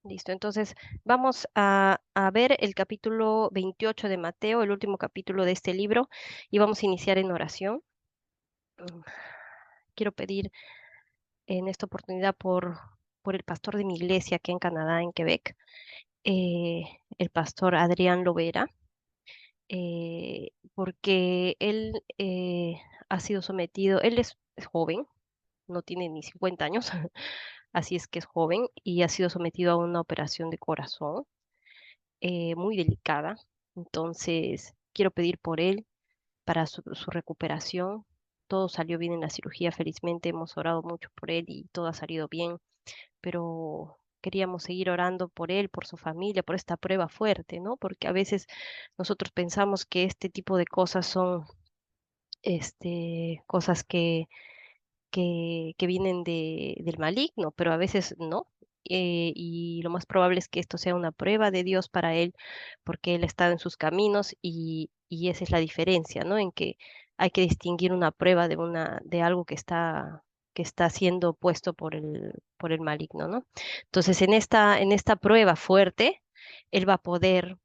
Listo, entonces vamos a ver el capítulo 28 de Mateo, el último capítulo de este libro, y vamos a iniciar en oración. Mm, Quiero pedir en esta oportunidad por el pastor de mi iglesia aquí en Canadá, en Quebec, eh, el pastor Adrián Lovera, porque él ha sido sometido, él es joven, no tiene ni 50 años, así es que es joven, y ha sido sometido a una operación de corazón muy delicada. Entonces, quiero pedir por él para su recuperación. Todo salió bien en la cirugía, felizmente hemos orado mucho por él y todo ha salido bien, pero queríamos seguir orando por él, por su familia, por esta prueba fuerte, ¿no? Porque a veces nosotros pensamos que este tipo de cosas son cosas que vienen del maligno, pero a veces no. Y lo más probable es que esto sea una prueba de Dios para él, porque él ha estado en sus caminos y esa es la diferencia, ¿no? En que hay que distinguir una prueba de algo que está siendo puesto por el maligno, ¿no? Entonces, en esta prueba fuerte, él va a poder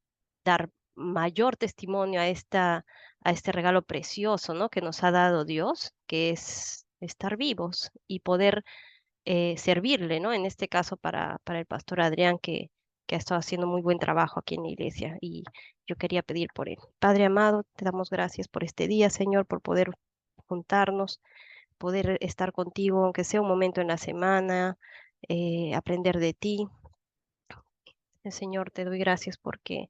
dar mayor testimonio a este regalo precioso, ¿no? Que nos ha dado Dios, que es estar vivos y poder servirle, ¿no? En este caso para el pastor Adrián, que ha estado haciendo muy buen trabajo aquí en la iglesia y yo quería pedir por él. Padre amado, te damos gracias por este día, Señor, por poder juntarnos, poder estar contigo, aunque sea un momento en la semana, aprender de ti. Señor, te doy gracias porque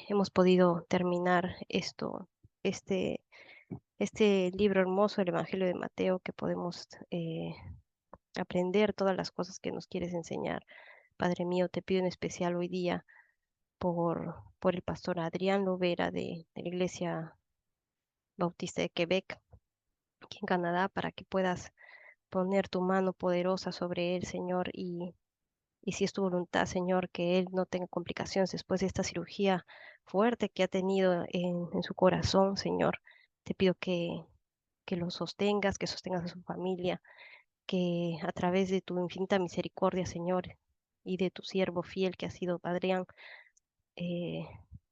hemos podido terminar este, este libro hermoso, el Evangelio de Mateo, que podemos aprender todas las cosas que nos quieres enseñar. Padre mío, te pido en especial hoy día por el pastor Adrián Lovera de la Iglesia Bautista de Quebec, aquí en Canadá, para que puedas poner tu mano poderosa sobre él, Señor, y si es tu voluntad, Señor, que él no tenga complicaciones después de esta cirugía fuerte que ha tenido en su corazón, Señor, te pido que lo sostengas, que sostengas a su familia, que a través de tu infinita misericordia, Señor, y de tu siervo fiel que ha sido Adrián, eh,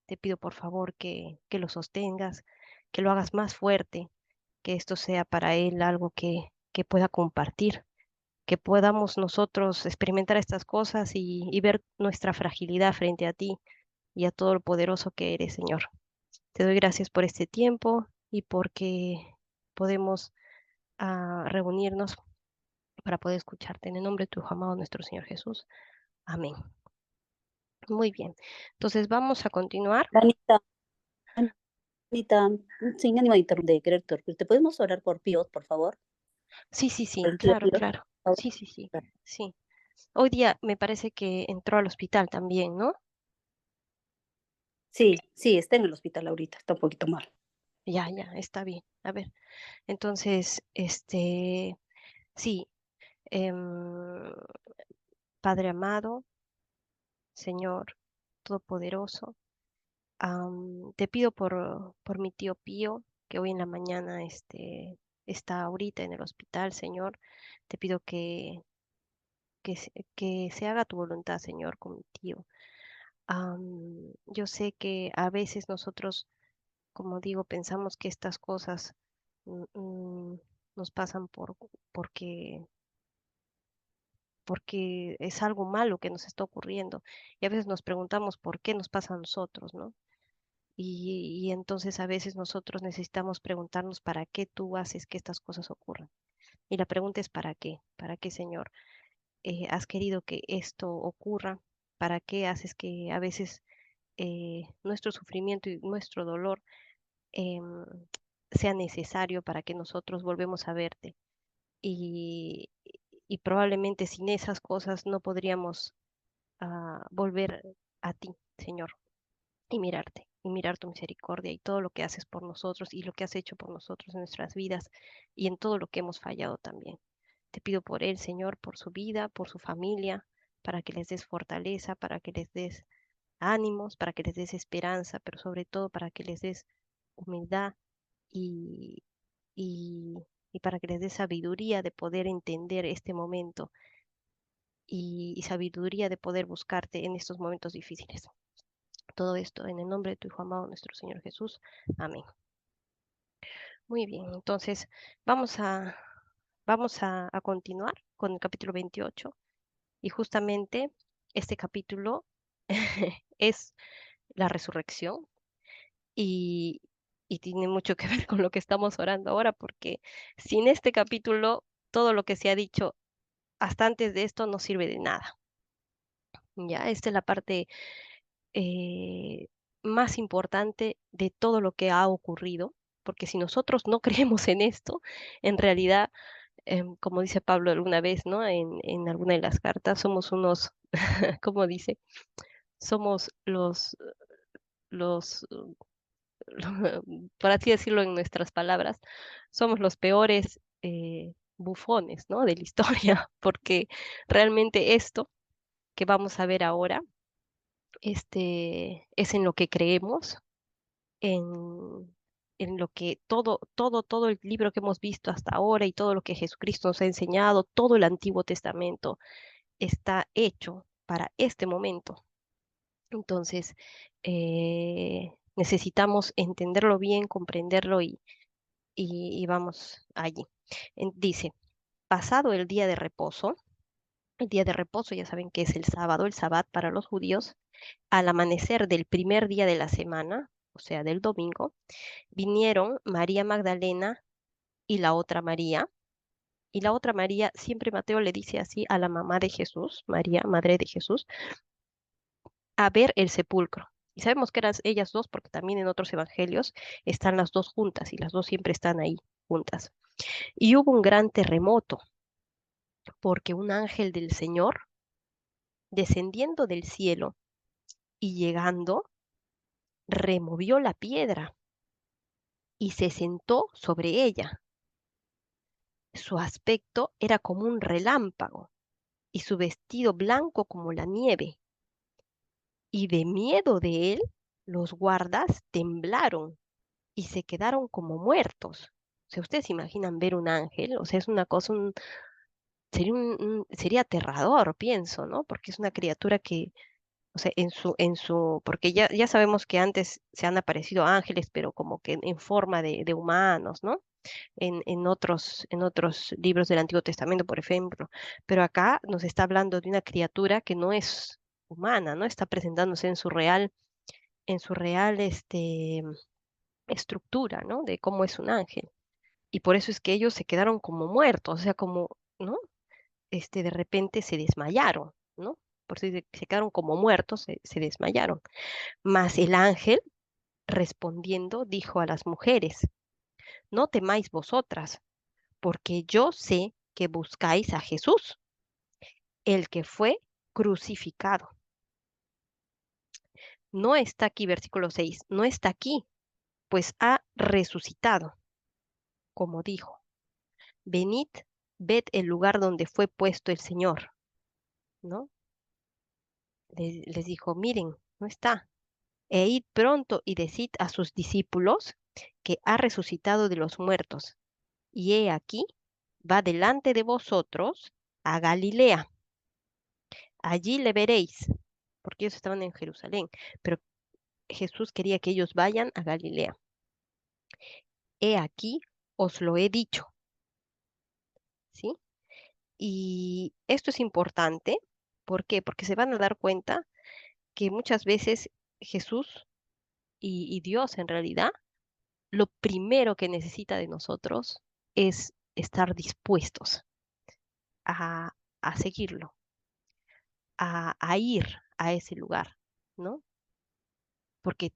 te pido por favor que lo sostengas, que lo hagas más fuerte, que esto sea para él algo que pueda compartir, que podamos nosotros experimentar estas cosas y ver nuestra fragilidad frente a ti y a todo lo poderoso que eres, Señor. Te doy gracias por este tiempo y porque podemos reunirnos para poder escucharte. En el nombre de tu Hijo amado, nuestro Señor Jesús. Amén. Muy bien. Entonces vamos a continuar. Anita, Anita, sin ánimo de de querer interrumpir, ¿te podemos orar por Piot, por favor? Sí, sí, Por sí, el tío claro, Piot. claro. Por Sí, sí, sí, favor. sí. Hoy día me parece que entró al hospital también, ¿no? Sí, sí, está en el hospital ahorita, está un poquito mal. Ya, ya, está bien. A ver, entonces, sí, em, Padre amado, Señor Todopoderoso, te pido por mi tío Pío, que hoy en la mañana está ahorita en el hospital, Señor. Te pido que se haga tu voluntad, Señor, con mi tío. Yo sé que a veces nosotros, como digo, pensamos que estas cosas mm, mm, nos pasan porque, porque es algo malo que nos está ocurriendo. Y a veces nos preguntamos por qué nos pasa a nosotros, ¿no? Y entonces a veces nosotros necesitamos preguntarnos para qué tú haces que estas cosas ocurran. Y la pregunta es ¿para qué? ¿Para qué, Señor? ¿Has querido que esto ocurra? ¿Para qué haces que a veces nuestro sufrimiento y nuestro dolor em, sea necesario para que nosotros volvemos a verte? Y, y probablemente sin esas cosas no podríamos volver a ti, Señor, y mirar tu misericordia y todo lo que haces por nosotros y lo que has hecho por nosotros en nuestras vidas y en todo lo que hemos fallado también. Te pido por él, Señor, por su vida, por su familia, para que les des fortaleza, para que les des ánimos, para que les des esperanza, pero sobre todo para que les des humildad y, y, y para que les des sabiduría de poder entender este momento y sabiduría de poder buscarte en estos momentos difíciles. Todo esto en el nombre de tu Hijo amado, nuestro Señor Jesús. Amén. Muy bien, entonces vamos a, vamos a continuar con el capítulo 28 y justamente este capítulo es la resurrección y, y tiene mucho que ver con lo que estamos orando ahora porque sin este capítulo todo lo que se ha dicho hasta antes de esto no sirve de nada. Ya, esta es la parte eh, más importante de todo lo que ha ocurrido, porque si nosotros no creemos en esto, en realidad, como dice Pablo alguna vez, ¿no? En alguna de las cartas, somos unos, como dice, somos los, por así decirlo en nuestras palabras, somos los peores bufones, ¿no? De la historia, porque realmente esto que vamos a ver ahora, es en lo que creemos, en lo que todo el libro que hemos visto hasta ahora y todo lo que Jesucristo nos ha enseñado, todo el Antiguo Testamento está hecho para este momento. Entonces, necesitamos entenderlo bien, comprenderlo y vamos allí. Dice, pasado el día de reposo ya saben que es el sábado, el sabbat para los judíos, al amanecer del primer día de la semana, o sea, del domingo, vinieron María Magdalena y la otra María. Y la otra María, siempre Mateo le dice así a la mamá de Jesús, María, madre de Jesús, a ver el sepulcro. Y sabemos que eran ellas dos porque también en otros evangelios están las dos juntas y las dos siempre están ahí juntas. Y hubo un gran terremoto porque un ángel del Señor, descendiendo del cielo y llegando, removió la piedra y se sentó sobre ella. Su aspecto era como un relámpago y su vestido blanco como la nieve. Y de miedo de él, los guardas temblaron y se quedaron como muertos. O sea, ustedes se imaginan ver un ángel, o sea, es una cosa, sería aterrador, pienso, ¿no? Porque es una criatura que, o sea, porque ya sabemos que antes se han aparecido ángeles, pero como que en forma de humanos, ¿no? En otros libros del Antiguo Testamento, por ejemplo. Pero acá nos está hablando de una criatura que no es humana, ¿no? Está presentándose en su real estructura, ¿no? De cómo es un ángel. Y por eso es que ellos se quedaron como muertos, o sea, como, ¿no? De repente se desmayaron, ¿no? Por eso se quedaron como muertos, se desmayaron. Mas el ángel, respondiendo, dijo a las mujeres, no temáis vosotras, porque yo sé que buscáis a Jesús, el que fue crucificado. No está aquí, versículo 6, no está aquí, pues ha resucitado, como dijo. Venid, ved el lugar donde fue puesto el Señor, ¿no? Les dijo, miren, no está. E id pronto y decid a sus discípulos que ha resucitado de los muertos. Y he aquí, va delante de vosotros a Galilea. Allí le veréis, porque ellos estaban en Jerusalén, pero Jesús quería que ellos vayan a Galilea. He aquí, os lo he dicho, ¿sí? Y esto es importante, ¿por qué? Porque se van a dar cuenta que muchas veces Jesús y Dios en realidad, lo primero que necesita de nosotros es estar dispuestos a, a seguirlo, a ir a ese lugar, ¿no? Porque,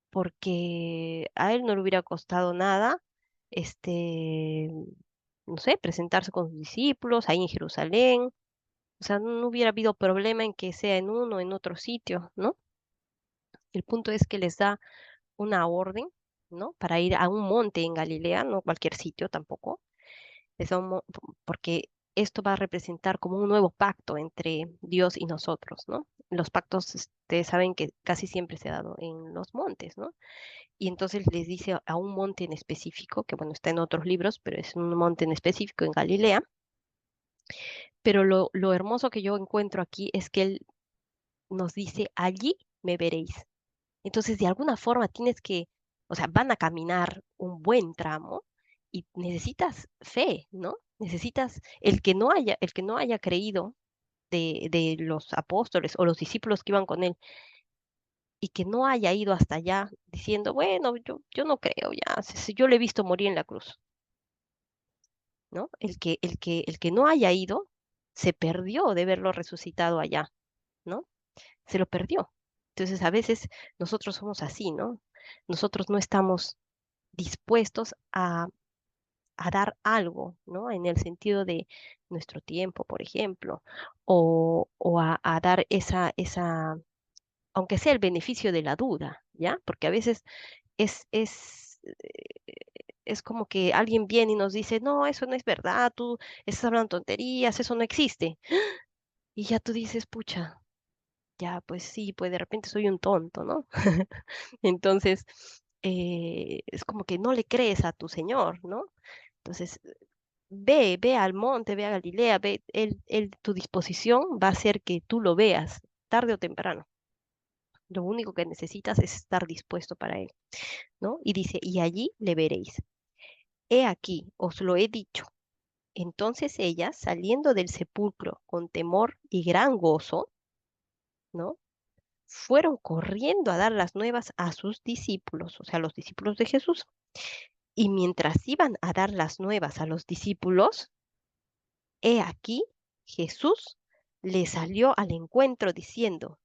porque a él no le hubiera costado nada, este, no sé, presentarse con sus discípulos ahí en Jerusalén. O sea, no hubiera habido problema en que sea en uno o en otro sitio, ¿no? El punto es que les da una orden, ¿no? Para ir a un monte en Galilea, no cualquier sitio tampoco, porque esto va a representar como un nuevo pacto entre Dios y nosotros, ¿no? Los pactos, ustedes saben que casi siempre se ha dado en los montes, ¿no? Y entonces les dice a un monte en específico, que bueno, está en otros libros, pero es un monte en específico en Galilea, Pero lo hermoso que yo encuentro aquí es que Él nos dice, allí me veréis. Entonces, de alguna forma tienes que, o sea, van a caminar un buen tramo y necesitas fe, ¿no? Necesitas el que no haya creído de los apóstoles o los discípulos que iban con él y que no haya ido hasta allá diciendo, bueno, yo no creo ya, si yo le he visto morir en la cruz, ¿no? El que no haya ido se perdió de verlo resucitado allá, ¿no? Se lo perdió. Entonces, a veces nosotros somos así, ¿no? Nosotros no estamos dispuestos a dar algo, ¿no? En el sentido de nuestro tiempo, por ejemplo, o a dar aunque sea el beneficio de la duda, ¿ya? Porque a veces es como que alguien viene y nos dice, no, eso no es verdad, tú estás hablando tonterías, eso no existe. Y ya tú dices, pucha, ya, pues sí, pues de repente soy un tonto, ¿no? Entonces, es como que no le crees a tu Señor, ¿no? Entonces, ve al monte, ve a Galilea, ve, tu disposición va a hacer que tú lo veas, tarde o temprano. Lo único que necesitas es estar dispuesto para él, ¿no? Y dice, y allí le veréis. He aquí, os lo he dicho. Entonces ellas, saliendo del sepulcro con temor y gran gozo, ¿no? Fueron corriendo a dar las nuevas a sus discípulos, o sea, los discípulos de Jesús. Y mientras iban a dar las nuevas a los discípulos, he aquí, Jesús le salió al encuentro diciendo,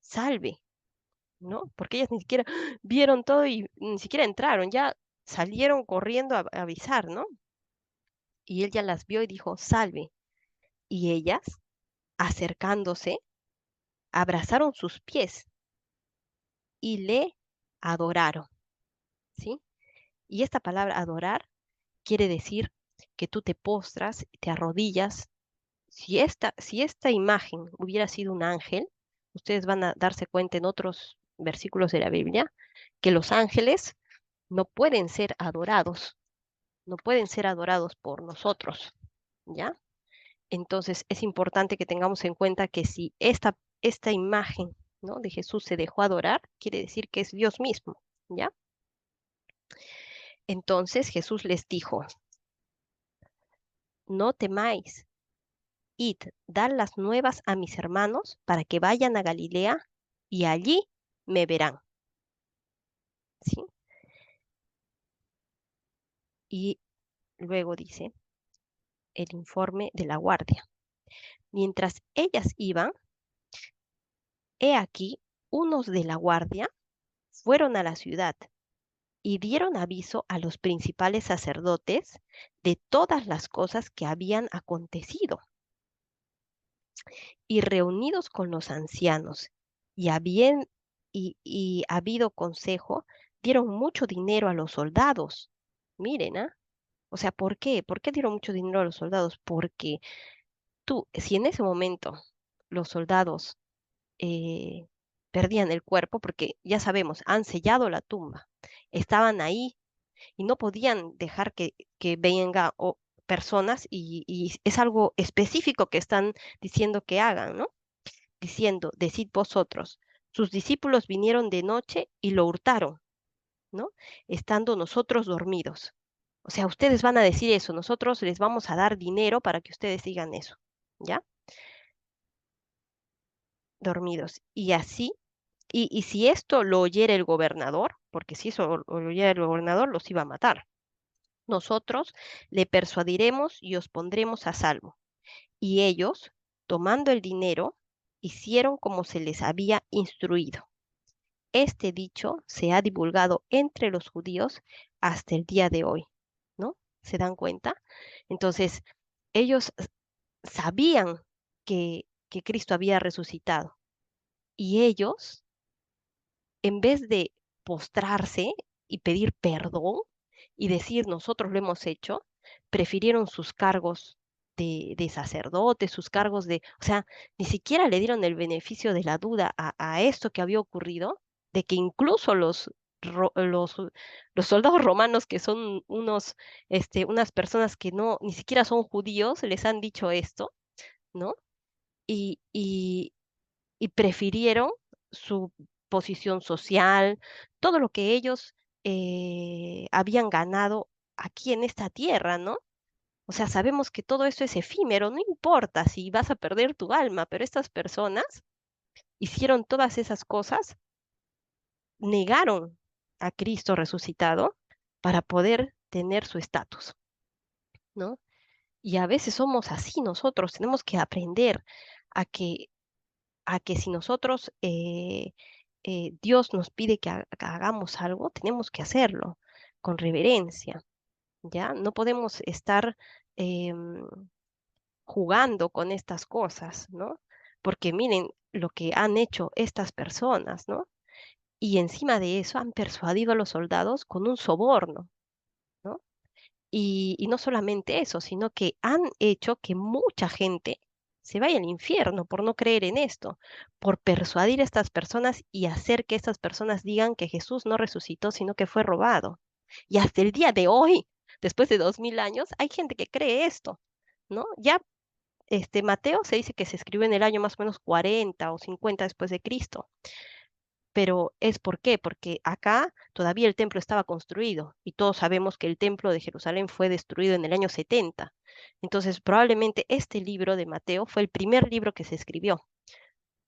salve, ¿no? Porque ellas ni siquiera vieron todo y ni siquiera entraron, ya salieron corriendo a avisar, ¿no? Y él ya las vio y dijo, salve. Y ellas, acercándose, abrazaron sus pies y le adoraron, ¿sí? Y esta palabra adorar quiere decir que tú te postras, te arrodillas. Si esta imagen hubiera sido un ángel, ustedes van a darse cuenta en otros versículos de la Biblia que los ángeles no pueden ser adorados, no pueden ser adorados por nosotros, ¿ya? Entonces es importante que tengamos en cuenta que si esta imagen, ¿no? de Jesús se dejó adorar, quiere decir que es Dios mismo, ¿ya? Entonces Jesús les dijo, no temáis, id, dad las nuevas a mis hermanos para que vayan a Galilea y allí me verán, ¿sí? Y luego dice el informe de la guardia. Mientras ellas iban, he aquí, unos de la guardia fueron a la ciudad y dieron aviso a los principales sacerdotes de todas las cosas que habían acontecido. Y reunidos con los ancianos y, y habido consejo, dieron mucho dinero a los soldados. Miren, ¿ah? O sea, ¿por qué? ¿Por qué dieron mucho dinero a los soldados? Porque tú, si en ese momento los soldados eh, perdían el cuerpo, porque ya sabemos, han sellado la tumba, estaban ahí y no podían dejar que venga personas y es algo específico que están diciendo que hagan, ¿no? Diciendo, decid vosotros, sus discípulos vinieron de noche y lo hurtaron, ¿no? Estando nosotros dormidos. O sea, ustedes van a decir eso, nosotros les vamos a dar dinero para que ustedes digan eso, ¿ya? Dormidos. Y así, y si esto lo oyera el gobernador, porque si eso lo oyera el gobernador, los iba a matar. Nosotros le persuadiremos y os pondremos a salvo. Y ellos, tomando el dinero, hicieron como se les había instruido. Este dicho se ha divulgado entre los judíos hasta el día de hoy, ¿no? ¿Se dan cuenta? Entonces, ellos sabían que Cristo había resucitado y ellos, en vez de postrarse y pedir perdón y decir nosotros lo hemos hecho, prefirieron sus cargos de sacerdote, sus cargos de, o sea, ni siquiera le dieron el beneficio de la duda a esto que había ocurrido, de que incluso ro- los, los soldados romanos, que son unas personas que no, ni siquiera son judíos, les han dicho esto, ¿no? Y, y, y prefirieron su posición social, todo lo que ellos habían ganado aquí en esta tierra, ¿no? O sea, sabemos que todo eso es efímero, no importa si vas a perder tu alma, pero estas personas hicieron todas esas cosas, negaron a Cristo resucitado para poder tener su estatus, ¿no? Y a veces somos así nosotros, tenemos que aprender a que, a que si nosotros, Dios nos pide que hagamos algo, tenemos que hacerlo con reverencia, ¿ya? No podemos estar em, jugando con estas cosas, ¿no? Porque miren lo que han hecho estas personas, ¿no? Y encima de eso han persuadido a los soldados con un soborno, ¿no? Y no solamente eso, sino que han hecho que mucha gente se vaya al infierno por no creer en esto, por persuadir a estas personas y hacer que estas personas digan que Jesús no resucitó, sino que fue robado. Y hasta el día de hoy, después de 2000 años, hay gente que cree esto, ¿no? Ya Mateo se dice que se escribió en el año más o menos 40 o 50 después de Cristo, pero ¿es por qué? Porque acá todavía el templo estaba construido y todos sabemos que el templo de Jerusalén fue destruido en el año 70. Entonces, probablemente este libro de Mateo fue el primer libro que se escribió,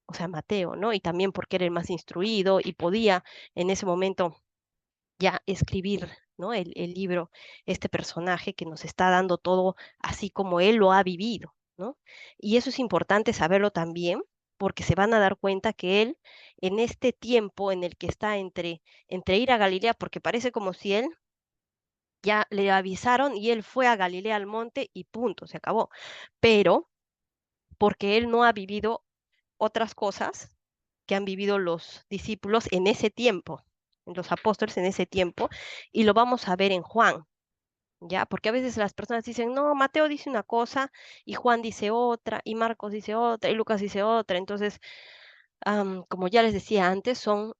o sea, Mateo, ¿no? Y también porque era el más instruido y podía en ese momento ya escribir, ¿no? El libro, este personaje que nos está dando todo así como él lo ha vivido, ¿no? Y eso es importante saberlo también, porque se van a dar cuenta que él, en este tiempo en el que está entre ir a Galilea, porque parece como si él ya le avisaron y él fue a Galilea al monte y punto, se acabó. Pero porque él no ha vivido otras cosas que han vivido los discípulos en ese tiempo, los apóstoles en ese tiempo, y lo vamos a ver en Juan, ¿ya? Porque a veces las personas dicen, no, Mateo dice una cosa y Juan dice otra, y Marcos dice otra, y Lucas dice otra. Entonces, como ya les decía antes, son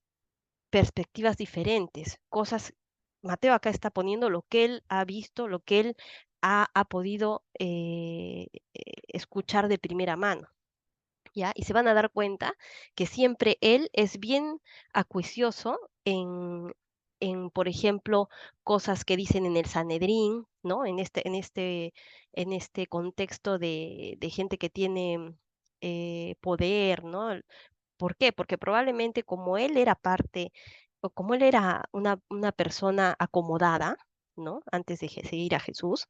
perspectivas diferentes, cosas. Mateo acá está poniendo lo que él ha visto, lo que él ha podido escuchar de primera mano. ¿Ya? Y se van a dar cuenta que siempre él es bien acuicioso por ejemplo, cosas que dicen en el Sanedrín, ¿no? En este contexto de gente que tiene poder, ¿no? ¿Por qué? Porque probablemente como él era parte, o como él era una persona acomodada, ¿no? Antes de seguir a Jesús,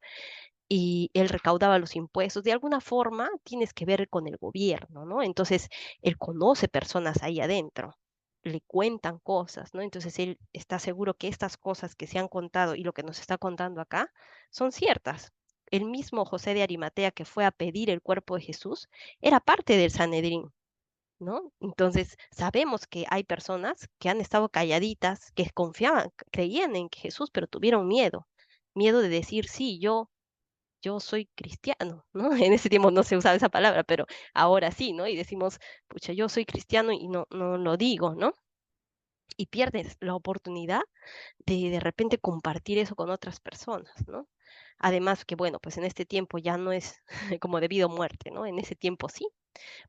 y él recaudaba los impuestos, de alguna forma tienes que ver con el gobierno, ¿no? Entonces, él conoce personas ahí adentro, le cuentan cosas, ¿no? Entonces, él está seguro que estas cosas que se han contado y lo que nos está contando acá son ciertas. El mismo José de Arimatea que fue a pedir el cuerpo de Jesús era parte del Sanedrín, ¿no? Entonces, sabemos que hay personas que han estado calladitas, que confiaban, creían en Jesús, pero tuvieron miedo, miedo de decir, sí, yo soy cristiano, ¿no? En ese tiempo no se usaba esa palabra, pero ahora sí, ¿no? Y decimos, pucha, yo soy cristiano y no lo digo, ¿no? Y pierdes la oportunidad de repente compartir eso con otras personas, ¿no? Además que, bueno, pues en este tiempo ya no es como debido a muerte, ¿no? En ese tiempo sí,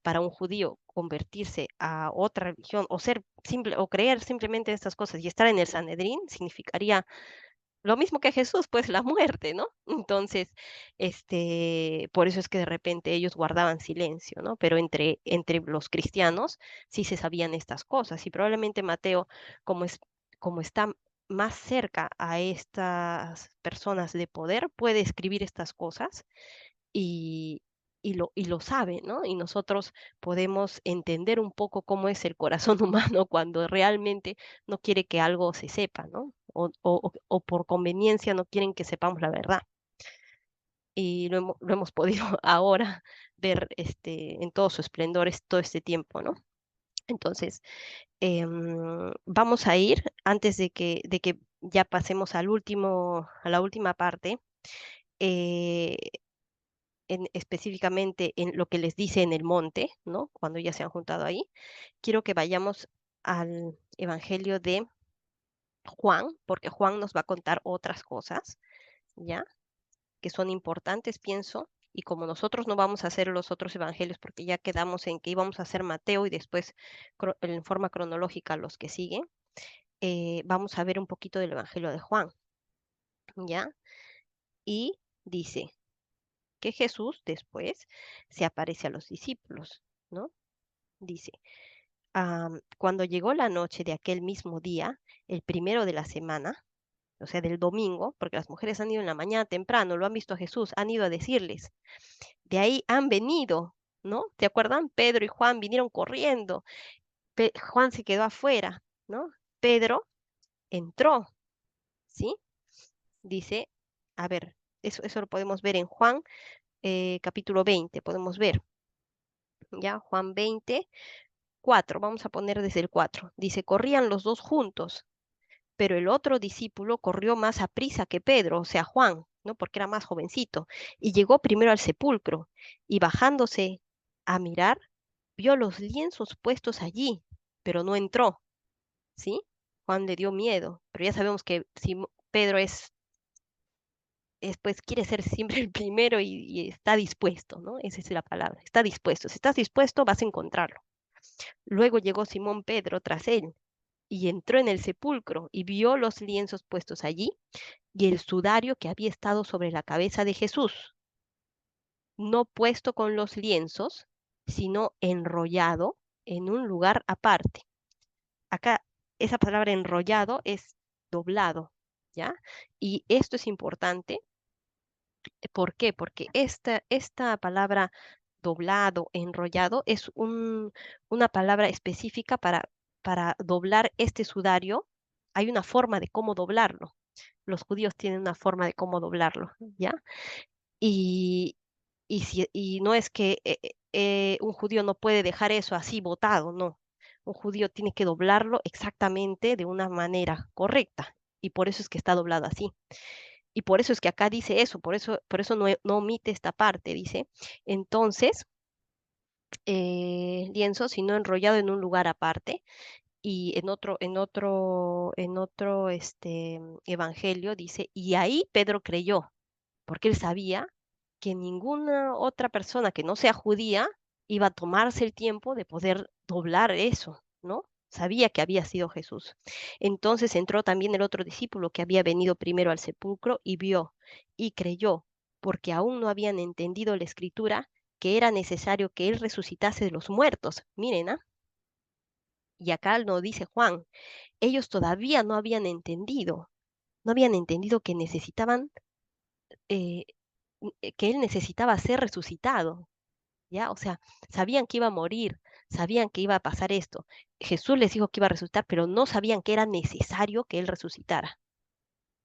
para un judío convertirse a otra religión o ser simple o creer simplemente en estas cosas y estar en el Sanedrín significaría lo mismo que Jesús, pues la muerte, ¿no? Entonces, por eso es que de repente ellos guardaban silencio, ¿no? Pero entre los cristianos sí se sabían estas cosas y probablemente Mateo, como está más cerca a estas personas de poder, puede escribir estas cosas y, y lo sabe, ¿no? Y nosotros podemos entender un poco cómo es el corazón humano cuando realmente no quiere que algo se sepa, ¿no? O por conveniencia no quieren que sepamos la verdad. Y lo hemos podido ahora ver en todo su esplendor todo este tiempo, ¿no? Entonces, vamos a ir, antes de que ya pasemos a la última parte, eh, específicamente en lo que les dice en el monte, ¿no? Cuando ya se han juntado ahí, quiero que vayamos al Evangelio de Juan, porque Juan nos va a contar otras cosas, ¿ya? Que son importantes, pienso, y como nosotros no vamos a hacer los otros evangelios porque ya quedamos en que íbamos a hacer Mateo y después en forma cronológica los que siguen, vamos a ver un poquito del Evangelio de Juan, ¿ya? Y dice que Jesús después se aparece a los discípulos, ¿no? Dice, cuando llegó la noche de aquel mismo día, el primero de la semana, o sea, del domingo, porque las mujeres han ido en la mañana temprano, lo han visto a Jesús, han ido a decirles, de ahí han venido, ¿no? ¿Te acuerdan? Pedro y Juan vinieron corriendo, Juan se quedó afuera, ¿no? Pedro entró, ¿sí? Dice, a ver, eso lo podemos ver en Juan capítulo 20, podemos ver, ¿ya? Juan 20, 4, vamos a poner desde el 4. Dice, corrían los dos juntos, pero el otro discípulo corrió más aprisa que Pedro, o sea, Juan, ¿no? Porque era más jovencito, y llegó primero al sepulcro, y bajándose a mirar, vio los lienzos puestos allí, pero no entró, ¿sí? Juan le dio miedo, pero ya sabemos que si Pedro pues quiere ser siempre el primero y está dispuesto, ¿no? Esa es la palabra, está dispuesto. Si estás dispuesto, vas a encontrarlo. Luego llegó Simón Pedro tras él y entró en el sepulcro y vio los lienzos puestos allí y el sudario que había estado sobre la cabeza de Jesús, no puesto con los lienzos, sino enrollado en un lugar aparte. Acá esa palabra enrollado es doblado, ¿ya? Y esto es importante. ¿Por qué? Porque esta palabra doblado, enrollado, es una palabra específica para doblar este sudario. Hay una forma de cómo doblarlo. Los judíos tienen una forma de cómo doblarlo, ¿ya? Y, y no es que un judío no puede dejar eso así botado, no. Un judío tiene que doblarlo exactamente de una manera correcta. Y por eso es que está doblado así. Y por eso es que acá dice eso, por eso no, no omite esta parte, dice. Entonces, lienzo, sino enrollado en un lugar aparte. Y en otro evangelio dice, y ahí Pedro creyó, porque él sabía que ninguna otra persona que no sea judía iba a tomarse el tiempo de poder doblar eso, ¿no? Sabía que había sido Jesús. Entonces entró también el otro discípulo que había venido primero al sepulcro y vio y creyó, porque aún no habían entendido la escritura que era necesario que él resucitase de los muertos. Miren, ¿ah? Y acá lo dice Juan, ellos todavía no habían entendido que necesitaban eh, que él necesitaba ser resucitado, ¿ya? O sea, sabían que iba a morir, sabían que iba a pasar esto. Jesús les dijo que iba a resucitar, pero no sabían que era necesario que él resucitara,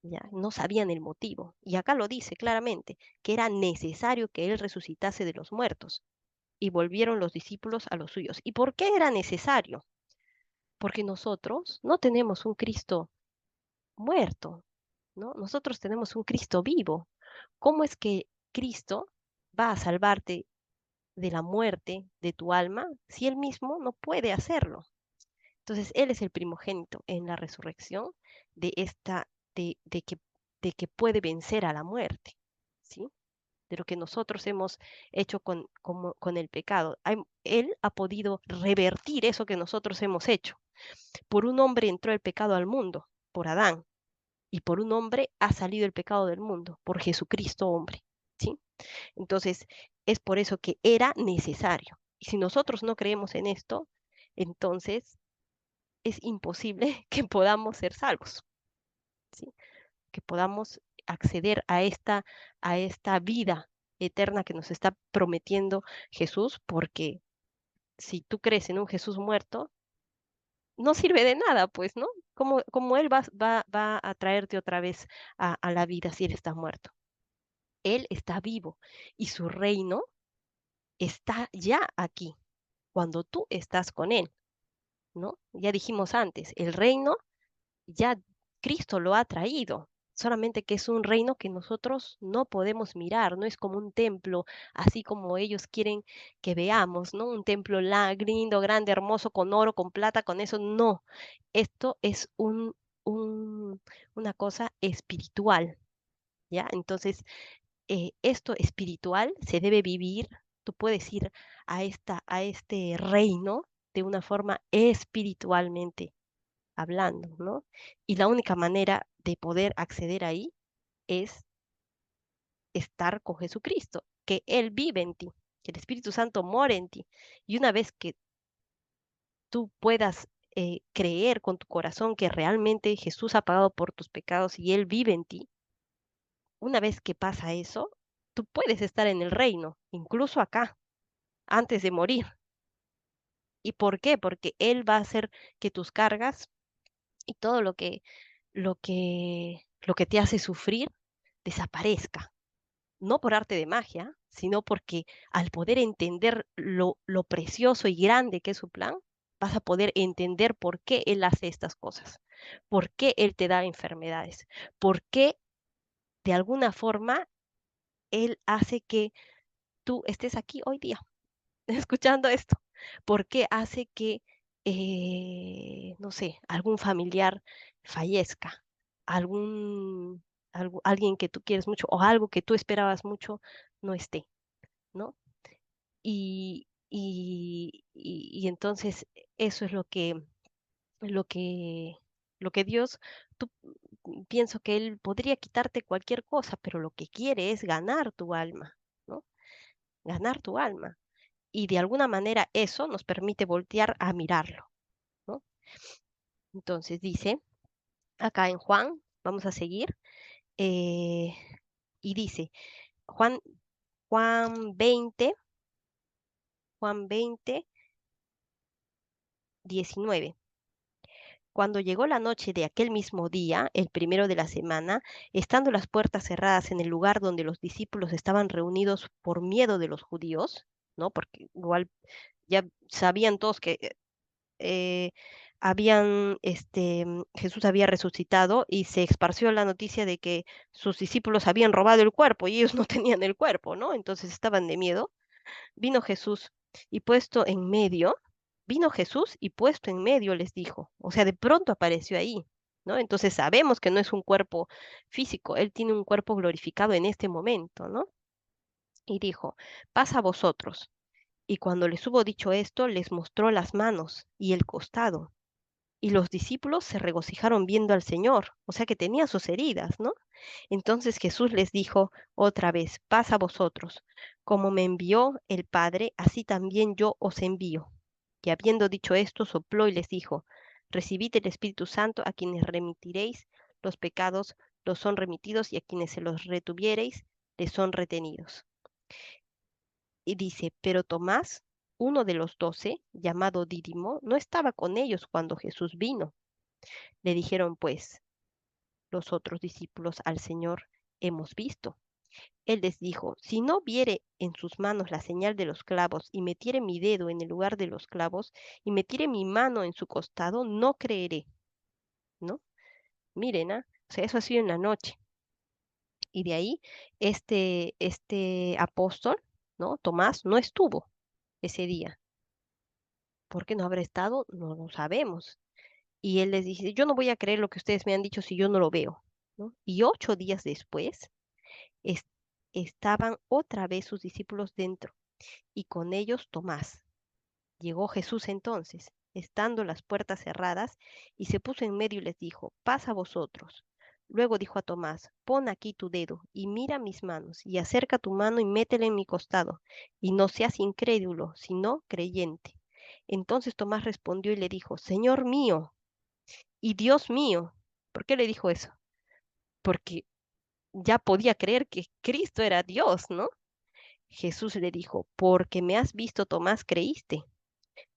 ¿ya? No sabían el motivo. Y acá lo dice claramente, que era necesario que él resucitase de los muertos. Y volvieron los discípulos a los suyos. ¿Y por qué era necesario? Porque nosotros no tenemos un Cristo muerto, ¿no? Nosotros tenemos un Cristo vivo. ¿Cómo es que Cristo va a salvarte de la muerte de tu alma si él mismo no puede hacerlo? Entonces, él es el primogénito en la resurrección de esta, de que puede vencer a la muerte, ¿sí? De lo que nosotros hemos hecho con el pecado. Él ha podido revertir eso que nosotros hemos hecho. Por un hombre entró el pecado al mundo, por Adán, y por un hombre ha salido el pecado del mundo, por Jesucristo hombre, ¿sí? Entonces, es por eso que era necesario. Y si nosotros no creemos en esto, entonces es imposible que podamos ser salvos, ¿sí? Que podamos acceder a esta vida eterna que nos está prometiendo Jesús, porque si tú crees en un Jesús muerto, no sirve de nada, pues, ¿no? Como Él va a traerte otra vez a la vida si Él está muerto. Él está vivo y su reino está ya aquí, cuando tú estás con Él, ¿no? Ya dijimos antes, el reino ya Cristo lo ha traído, solamente que es un reino que nosotros no podemos mirar, no es como un templo, así como ellos quieren que veamos, ¿no? Un templo lindo, grande, hermoso, con oro, con plata, con eso, no. Esto es un, una cosa espiritual, ¿ya? Entonces, esto espiritual se debe vivir. Tú puedes ir a este reino de una forma espiritualmente hablando, ¿no? Y la única manera de poder acceder ahí es estar con Jesucristo, que Él vive en ti, que el Espíritu Santo mora en ti. Y una vez que tú puedas creer con tu corazón que realmente Jesús ha pagado por tus pecados y Él vive en ti, una vez que pasa eso, tú puedes estar en el reino, incluso acá, antes de morir. ¿Y por qué? Porque Él va a hacer que tus cargas y todo lo que te hace sufrir desaparezca. No por arte de magia, sino porque al poder entender lo precioso y grande que es su plan, vas a poder entender por qué Él hace estas cosas, por qué Él te da enfermedades, por qué de alguna forma Él hace que tú estés aquí hoy día escuchando esto, por qué hace que, no sé, algún familiar fallezca, algún, alguien que tú quieres mucho o algo que tú esperabas mucho no esté, ¿no? Y entonces eso es lo que, lo que Dios, tú, pienso que Él podría quitarte cualquier cosa, pero lo que quiere es ganar tu alma, ¿no? Ganar tu alma. Y de alguna manera eso nos permite voltear a mirarlo, ¿no? Entonces dice, acá en Juan, vamos a seguir, eh, y dice, Juan, Juan 20, Juan 20, 19. Cuando llegó la noche de aquel mismo día, el primero de la semana, estando las puertas cerradas en el lugar donde los discípulos estaban reunidos por miedo de los judíos, ¿no? Porque igual ya sabían todos que eh, Jesús había resucitado y se esparció la noticia de que sus discípulos habían robado el cuerpo y ellos no tenían el cuerpo, ¿no? Entonces estaban de miedo. Vino Jesús y puesto en medio, vino Jesús y puesto en medio les dijo, o sea, de pronto apareció ahí, ¿no? Entonces sabemos que no es un cuerpo físico, él tiene un cuerpo glorificado en este momento, ¿no? Y dijo, pasa a vosotros. Y cuando les hubo dicho esto, les mostró las manos y el costado. Y los discípulos se regocijaron viendo al Señor, o sea que tenía sus heridas, ¿no? Entonces Jesús les dijo otra vez, paz a vosotros, como me envió el Padre, así también yo os envío. Y habiendo dicho esto, sopló y les dijo, recibid el Espíritu Santo, a quienes remitiréis los pecados, los son remitidos, y a quienes se los retuviereis, les son retenidos. Y dice, pero Tomás, uno de los 12, llamado Dídimo, no estaba con ellos cuando Jesús vino. Le dijeron pues los otros discípulos al Señor, hemos visto. Él les dijo, si no viere en sus manos la señal de los clavos y metiere mi dedo en el lugar de los clavos y metiere mi mano en su costado, no creeré, ¿no? Miren, ¿ah? O sea, eso ha sido en la noche. Y de ahí, este apóstol, ¿no? Tomás, no estuvo ese día. ¿Por qué no habrá estado? No lo sabemos. Y él les dice, yo no voy a creer lo que ustedes me han dicho si yo no lo veo, ¿no? Y 8 días después es- estaban otra vez sus discípulos dentro y con ellos Tomás. Llegó Jesús entonces, estando las puertas cerradas, y se puso en medio y les dijo, paz a vosotros. Luego dijo a Tomás, pon aquí tu dedo y mira mis manos, y acerca tu mano y métela en mi costado, y no seas incrédulo, sino creyente. Entonces Tomás respondió y le dijo, Señor mío y Dios mío. ¿Por qué le dijo eso? Porque ya podía creer que Cristo era Dios, ¿no? Jesús le dijo, porque me has visto, Tomás, creíste.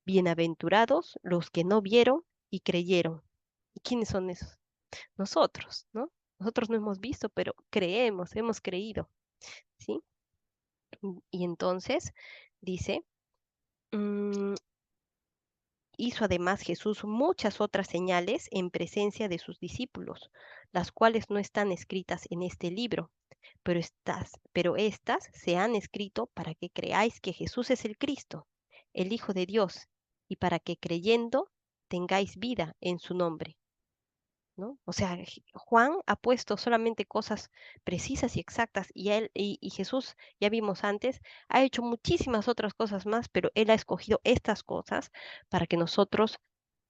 Bienaventurados los que no vieron y creyeron. ¿Y quiénes son esos? Nosotros, ¿no? Nosotros no hemos visto, pero creemos, hemos creído, ¿sí? Y entonces dice, mm, hizo además Jesús muchas otras señales en presencia de sus discípulos, las cuales no están escritas en este libro, pero estas se han escrito para que creáis que Jesús es el Cristo, el Hijo de Dios, y para que creyendo tengáis vida en su nombre. ¿no? O sea, Juan ha puesto solamente cosas precisas y exactas y y Jesús, ya vimos antes, ha hecho muchísimas otras cosas más, pero él ha escogido estas cosas para que nosotros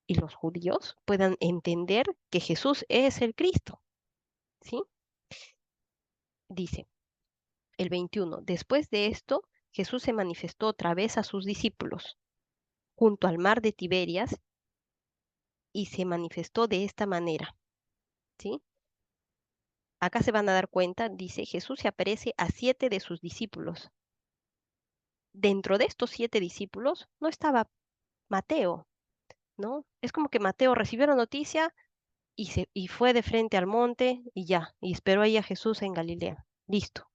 y los judíos puedan entender que Jesús es el Cristo, ¿sí? Dice el 21, después de esto, Jesús se manifestó otra vez a sus discípulos junto al mar de Tiberias y se manifestó de esta manera, ¿sí? Acá se van a dar cuenta, dice, Jesús se aparece a 7 de sus discípulos. Dentro de estos 7 discípulos no estaba Mateo, ¿no? Es como que Mateo recibió la noticia y fue de frente al monte y ya, y esperó ahí a Jesús en Galilea. Listo,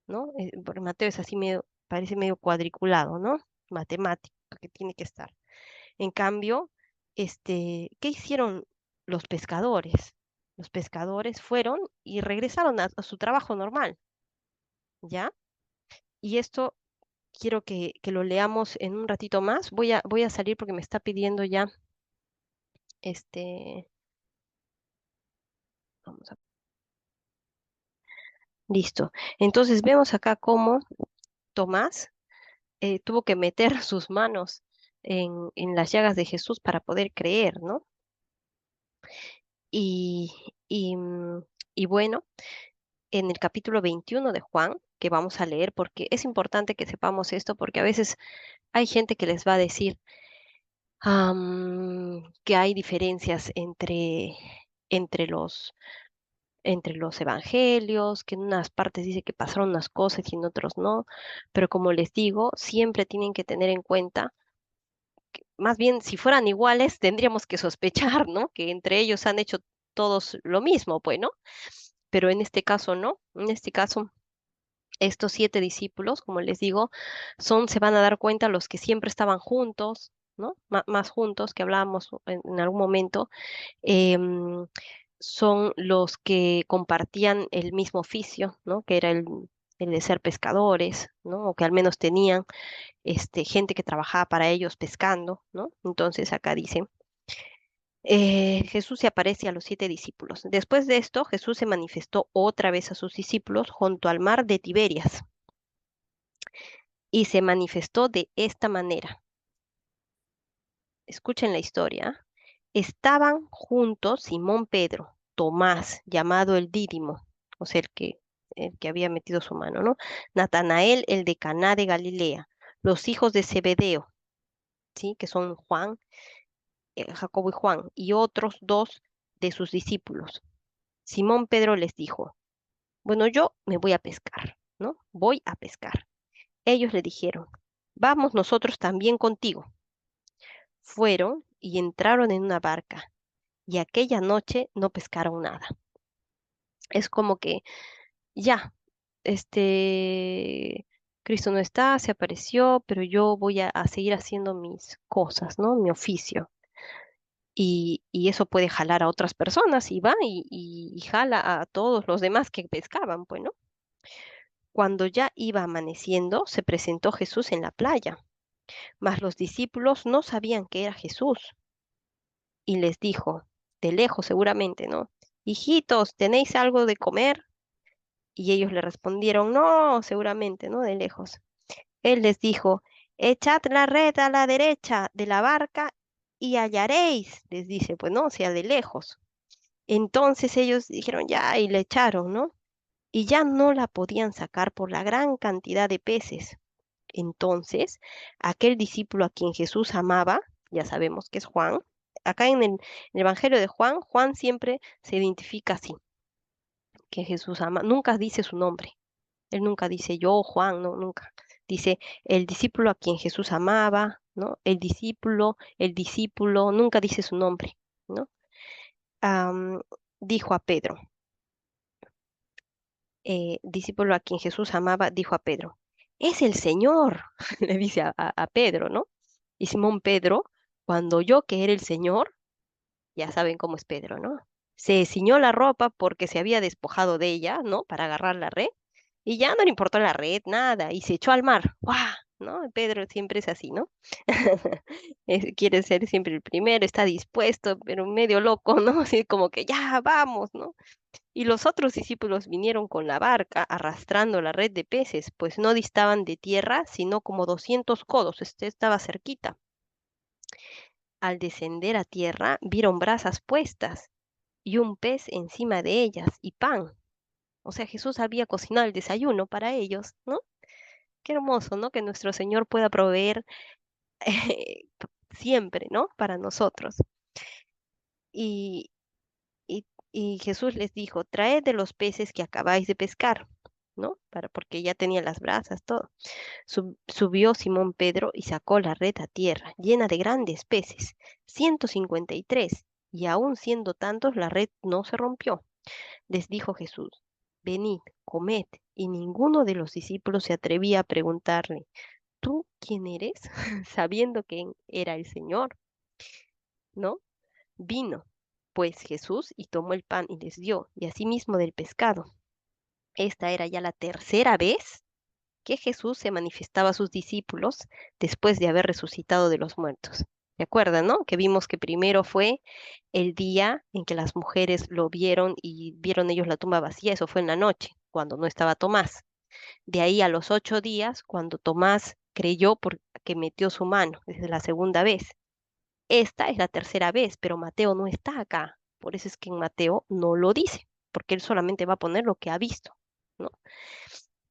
¿no? Porque Mateo es así medio, parece medio cuadriculado, ¿no? Matemático que tiene que estar. En cambio, ¿qué hicieron los pescadores? Los pescadores fueron y regresaron a su trabajo normal, ¿ya? Y esto quiero que lo leamos en un ratito más. Voy a salir porque me está pidiendo ya, este, vamos a, listo. Entonces vemos acá cómo Tomás tuvo que meter sus manos en las llagas de Jesús para poder creer, ¿no? Y, y, mm, y bueno, en el capítulo 21 de Juan, que vamos a leer, porque es importante que sepamos esto, porque a veces hay gente que les va a decir que hay diferencias entre entre los evangelios, que en unas partes dice que pasaron unas cosas y en otros no, pero como les digo, siempre tienen que tener en cuenta, más bien si fueran iguales, tendríamos que sospechar, ¿no? Que entre ellos han hecho todos lo mismo, pues, ¿no? Pero en este caso no, en este caso estos 7 discípulos, como les digo, se van a dar cuenta los que siempre estaban juntos, ¿no? Más juntos, que hablábamos en algún momento, em, son los que compartían el mismo oficio, ¿no? Que era el de ser pescadores, ¿no? O que al menos tenían gente que trabajaba para ellos pescando, ¿no? Entonces acá dice, Jesús se aparece a los 7 discípulos. Después de esto, Jesús se manifestó otra vez a sus discípulos junto al mar de Tiberias y se manifestó de esta manera. Escuchen la historia. Estaban juntos Simón Pedro, Tomás, llamado el Dídimo, o sea, el que había metido su mano, ¿no? Natanael, el de Caná de Galilea, los hijos de Zebedeo, ¿sí? Que son Juan, Jacobo y Juan, y otros dos de sus discípulos. Simón Pedro les dijo, bueno, yo me voy a pescar, ¿no? Voy a pescar. Ellos le dijeron, vamos nosotros también contigo. Fueron y entraron en una barca, y aquella noche no pescaron nada. Es como que ya, este, Cristo no está, se apareció, pero yo voy a seguir haciendo mis cosas, ¿no? Mi oficio. Y eso puede jalar a otras personas y va y jala a todos los demás que pescaban, pues, ¿no? Cuando ya iba amaneciendo, se presentó Jesús en la playa, mas los discípulos no sabían que era Jesús. Y les dijo, de lejos seguramente, ¿no? Hijitos, ¿tenéis algo de comer? Y ellos le respondieron, no, seguramente, ¿no? De lejos. Él les dijo, echad la red a la derecha de la barca y hallaréis, les dice, pues no, o sea, de lejos. Entonces ellos dijeron, ya, y le echaron, ¿no? Y ya no la podían sacar por la gran cantidad de peces. Entonces, aquel discípulo a quien Jesús amaba, ya sabemos que es Juan, acá en el Evangelio de Juan, Juan siempre se identifica así, que Jesús ama, nunca dice su nombre, él nunca dice yo, Juan, no, nunca. Dice el discípulo a quien Jesús amaba, ¿no? El discípulo, nunca dice su nombre, ¿no? Am, dijo a Pedro, discípulo a quien Jesús amaba, dijo a Pedro, es el Señor, le dice a Pedro, ¿no? Y Simón Pedro, cuando oyó que era el Señor, ya saben cómo es Pedro, ¿no? Se ciñó la ropa porque se había despojado de ella, ¿no? Para agarrar la red, y ya no le importó la red, nada, y se echó al mar. ¡Guau! ¿no? Pedro siempre es así, ¿no? Quiere ser siempre el primero, está dispuesto, pero medio loco, ¿no? Así como que ya vamos, ¿no? Y los otros discípulos vinieron con la barca arrastrando la red de peces, pues no distaban de tierra, sino como 200 codos, este estaba cerquita. Al descender a tierra, vieron brasas puestas y un pez encima de ellas y pan. O sea, Jesús había cocinado el desayuno para ellos, ¿no? Qué hermoso, ¿no? Que nuestro Señor pueda proveer siempre, ¿no? Para nosotros. Y, y Jesús les dijo, traed de los peces que acabáis de pescar, ¿no? Porque ya tenía las brasas, todo. Subió Simón Pedro y sacó la red a tierra, llena de grandes peces, 153, y aun siendo tantos, la red no se rompió. Les dijo Jesús, venid, comed, y ninguno de los discípulos se atrevía a preguntarle, ¿tú quién eres? Sabiendo que era el Señor, ¿no? Vino, pues Jesús, y tomó el pan y les dio, y asimismo del pescado. Esta era ya la tercera vez que Jesús se manifestaba a sus discípulos después de haber resucitado de los muertos. ¿Se acuerdan, no? Que vimos que primero fue el día en que las mujeres lo vieron y vieron ellos la tumba vacía, eso fue en la noche, cuando no estaba Tomás. De ahí a los 8 días, cuando Tomás creyó porque metió su mano, desde la segunda vez. Esta es la tercera vez, pero Mateo no está acá. Por eso es que en Mateo no lo dice, porque él solamente va a poner lo que ha visto, ¿no?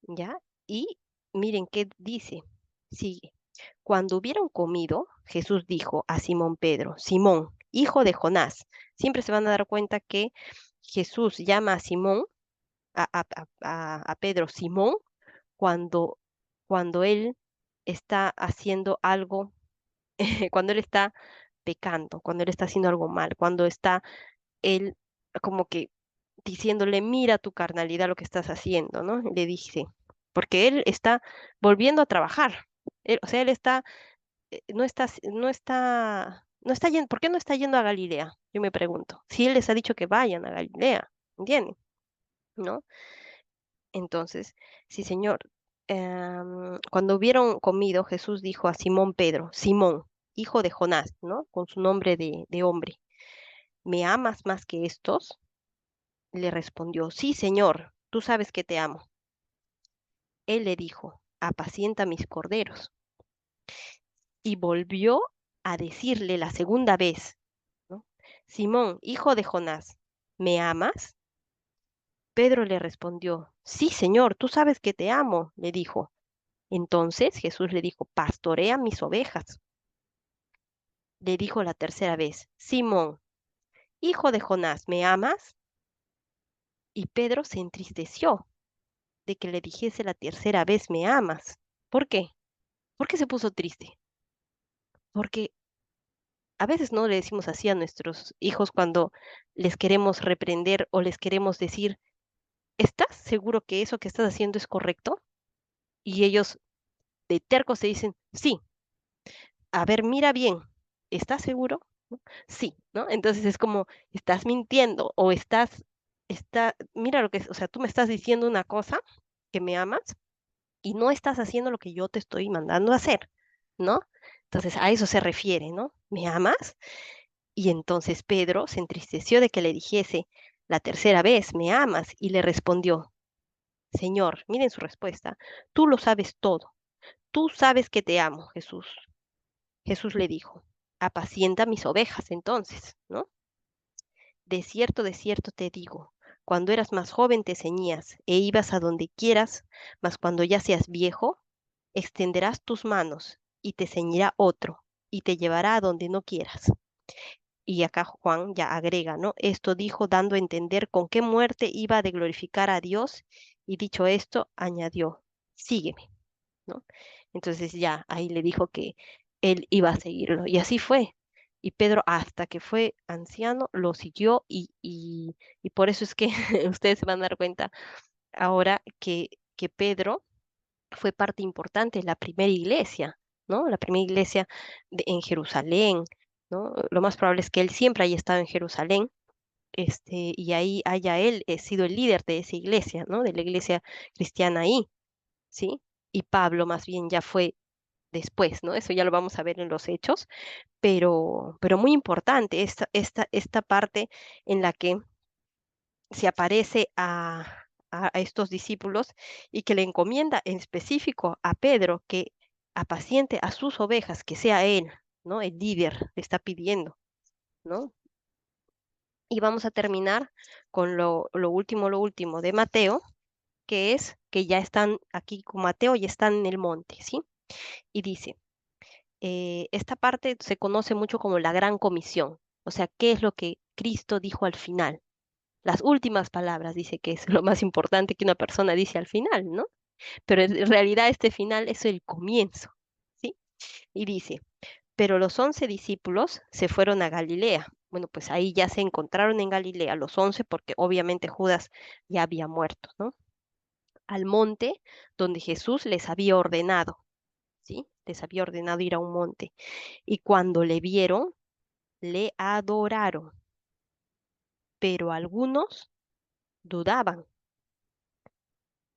¿Ya? Y miren qué dice. Sigue. Cuando hubieron comido, Jesús dijo a Simón Pedro, Simón, hijo de Jonás. Siempre se van a dar cuenta que Jesús llama a Simón, a Pedro Simón, cuando, cuando él está haciendo algo, cuando él está pecando, cuando él está haciendo algo mal, cuando está él como que diciéndole, mira tu carnalidad lo que estás haciendo, ¿no? Le dice, porque él está volviendo a trabajar. O sea, él está, no está yendo, ¿por qué no está yendo a Galilea? Yo me pregunto. Si él les ha dicho que vayan a Galilea, ¿entienden? ¿No? Entonces, sí, Señor, cuando hubieron comido, Jesús dijo a Simón Pedro, Simón, hijo de Jonás, ¿no? Con su nombre de hombre, ¿me amas más que estos? Le respondió, sí, Señor, tú sabes que te amo. Él le dijo, apacienta mis corderos. Y volvió a decirle la segunda vez, ¿no? Simón, hijo de Jonás, ¿me amas? Pedro le respondió, sí, Señor, tú sabes que te amo, le dijo. Entonces Jesús le dijo, pastorea mis ovejas. Le dijo la tercera vez, Simón, hijo de Jonás, ¿me amas? Y Pedro se entristeció de que le dijese la tercera vez, ¿me amas? ¿Por qué? ¿Por qué se puso triste? Porque a veces no le decimos así a nuestros hijos cuando les queremos reprender o les queremos decir, ¿estás seguro que eso que estás haciendo es correcto? Y ellos de tercos se dicen, sí, a ver, mira bien, ¿estás seguro? ¿No? Sí, ¿no? Entonces es como, estás mintiendo o mira lo que es, o sea, tú me estás diciendo una cosa que me amas y no estás haciendo lo que yo te estoy mandando a hacer, ¿no? Entonces a eso se refiere, ¿no? ¿Me amas? Y entonces Pedro se entristeció de que le dijese la tercera vez, ¿me amas? Y le respondió, Señor, miren su respuesta, tú lo sabes todo, tú sabes que te amo, Jesús. Jesús le dijo, apacienta mis ovejas entonces, ¿no? De cierto te digo, cuando eras más joven te ceñías e ibas a donde quieras, mas cuando ya seas viejo, extenderás tus manos y te ceñirá otro y te llevará a donde no quieras. Y acá Juan ya agrega, ¿no? Esto dijo dando a entender con qué muerte iba de glorificar a Dios y dicho esto, añadió, sígueme, ¿no? Entonces ya ahí le dijo que él iba a seguirlo y así fue. Y Pedro, hasta que fue anciano, lo siguió y por eso es que ustedes se van a dar cuenta ahora que Pedro fue parte importante de la primera iglesia, ¿no? La primera iglesia en Jerusalén, ¿no? Lo más probable es que él siempre haya estado en Jerusalén, y ahí haya él sido el líder de esa iglesia, ¿no? De la iglesia cristiana ahí, ¿sí? Y Pablo más bien ya fue después, ¿no? Eso ya lo vamos a ver en los hechos, pero muy importante esta parte en la que se aparece a estos discípulos y que le encomienda en específico a Pedro que apaciente a sus ovejas, que sea él, ¿no? El líder le está pidiendo, ¿no? Y vamos a terminar con lo último de Mateo, que es que ya están aquí con Mateo, ya están en el monte, ¿sí? Y dice, esta parte se conoce mucho como la gran comisión, o sea, ¿qué es lo que Cristo dijo al final? Las últimas palabras, dice que es lo más importante que una persona dice al final, ¿no? Pero en realidad este final es el comienzo, ¿sí? Y dice, pero los 11 discípulos se fueron a Galilea. Bueno, pues ahí ya se encontraron en Galilea los 11 porque obviamente Judas ya había muerto, ¿no? Al monte donde Jesús les había ordenado, ¿sí? Les había ordenado ir a un monte. Y cuando le vieron, le adoraron, pero algunos dudaban,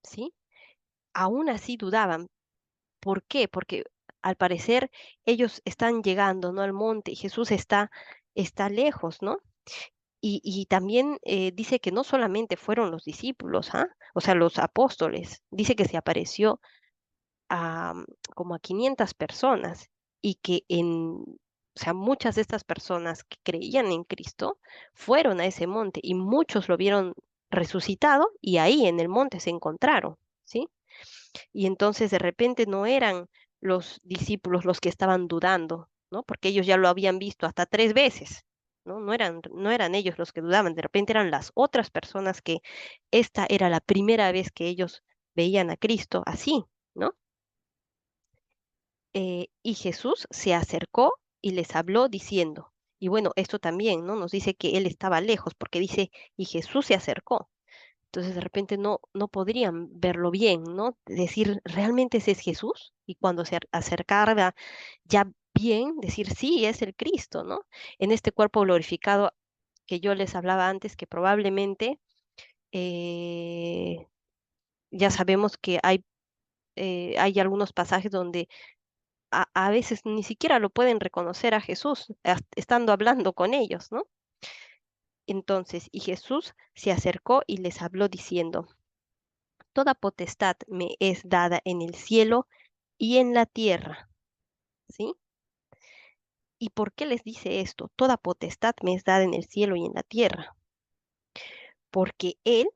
¿sí? Aún así dudaban. ¿Por qué? Porque al parecer ellos están llegando, ¿no? Al monte y Jesús está lejos, ¿no? Y también dice que no solamente fueron los discípulos, ¿ah? O sea, los apóstoles. Dice que se apareció a como a 500 personas y que o sea, muchas de estas personas que creían en Cristo fueron a ese monte y muchos lo vieron resucitado y ahí en el monte se encontraron, ¿sí? Y entonces de repente no eran los discípulos los que estaban dudando, ¿no? Porque ellos ya lo habían visto hasta 3 veces, ¿no? No eran ellos los que dudaban, de repente eran las otras personas que esta era la primera vez que ellos veían a Cristo así, ¿no? Y Jesús se acercó y les habló diciendo, y bueno, esto también, ¿no? Nos dice que él estaba lejos, porque dice, y Jesús se acercó. Entonces de repente no podrían verlo bien, ¿no? Decir, ¿realmente ese es Jesús? Y cuando se acercara ya bien, decir, sí, es el Cristo, ¿no? En este cuerpo glorificado que yo les hablaba antes, que probablemente eh, ya sabemos que hay algunos pasajes donde a veces ni siquiera lo pueden reconocer a Jesús, estando hablando con ellos, ¿no? Entonces, y Jesús se acercó y les habló diciendo, toda potestad me es dada en el cielo y en la tierra, ¿sí? ¿Y por qué les dice esto? Toda potestad me es dada en el cielo y en la tierra. Porque Él,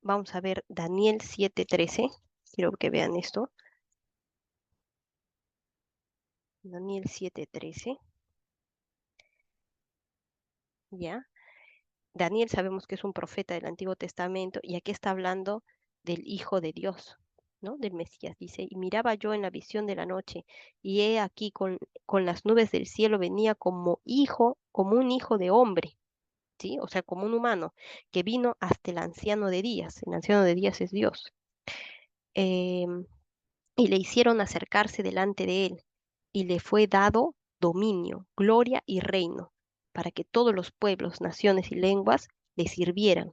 vamos a ver Daniel 7:13, quiero que vean esto. Daniel 7:13, ¿ya? Daniel sabemos que es un profeta del Antiguo Testamento y aquí está hablando del Hijo de Dios, ¿no? Del Mesías. Dice, y miraba yo en la visión de la noche, y he aquí con las nubes del cielo venía como hijo, como un hijo de hombre, ¿sí? O sea, como un humano, que vino hasta el anciano de días. El anciano de días es Dios. Em, y le hicieron acercarse delante de él, y le fue dado dominio, gloria y reino, para que todos los pueblos, naciones y lenguas le sirvieran.